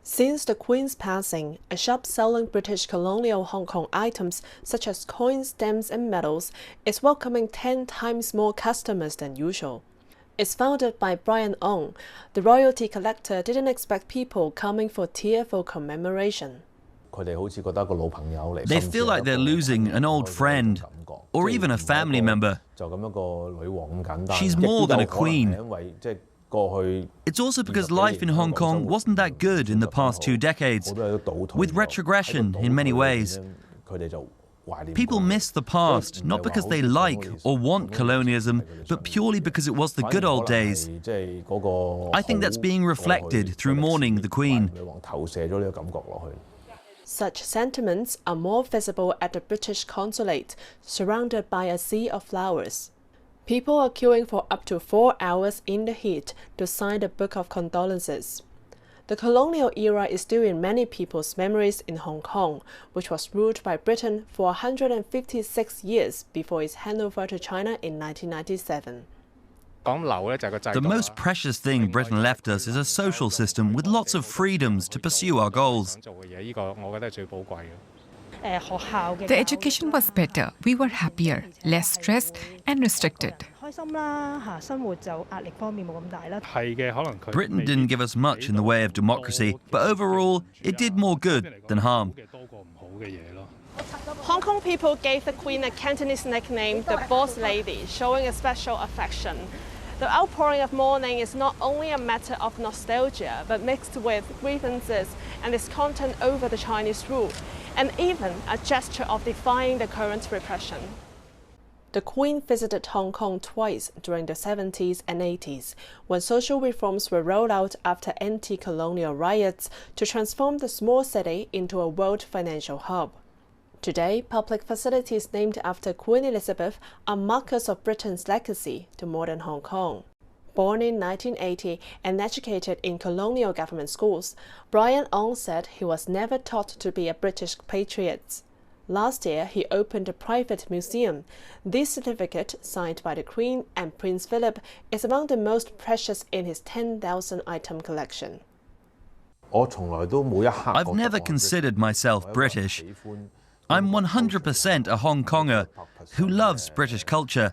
Since the Queen's passing, a shop selling British colonial Hong Kong items such as coins, stamps, and medals is welcoming 10 times more customers than usual. It's founded by Brian Ong. The royalty collector didn't expect people coming for tearful commemoration. They feel like they're losing an old friend or even a family member. She's more than a queen. It's also because life in Hong Kong wasn't that good in the past 2 decades, with retrogression in many ways. People miss the past, not because they like or want colonialism, but purely because it was the good old days. I think that's being reflected through mourning the Queen. Such sentiments are more visible at the British consulate, surrounded by a sea of flowers. People are queuing for up to 4 hours in the heat to sign the Book of Condolences. The colonial era is still in many people's memories in Hong Kong, which was ruled by Britain for 156 years before its handover to China in 1997. The most precious thing Britain left us is a social system with lots of freedoms to pursue our goals. The education was better. We were happier, less stressed and restricted. Britain didn't give us much in the way of democracy, but overall, it did more good than harm. Hong Kong people gave the Queen a Cantonese nickname, the Boss Lady, showing a special affection. The outpouring of mourning is not only a matter of nostalgia, but mixed with grievances and discontent over the Chinese rule, and even a gesture of defying the current repression. The Queen visited Hong Kong twice during the 70s and 80s, when social reforms were rolled out after anti-colonial riots to transform the small city into a world financial hub. Today, public facilities named after Queen Elizabeth are markers of Britain's legacy to modern Hong Kong. Born in 1980 and educated in colonial government schools, Brian Ong said he was never taught to be a British patriot. Last year, he opened a private museum. This certificate, signed by the Queen and Prince Philip, is among the most precious in his 10,000-item collection. I've never considered myself British. I'm 100% a Hong Konger who loves British culture.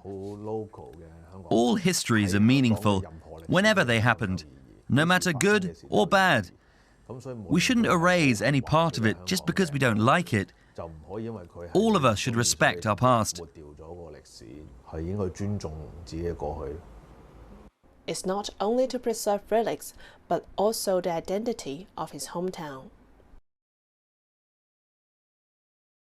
All histories are meaningful, whenever they happened, no matter good or bad. We shouldn't erase any part of it just because we don't like it. All of us should respect our past. It's not only to preserve relics, but also the identity of his hometown.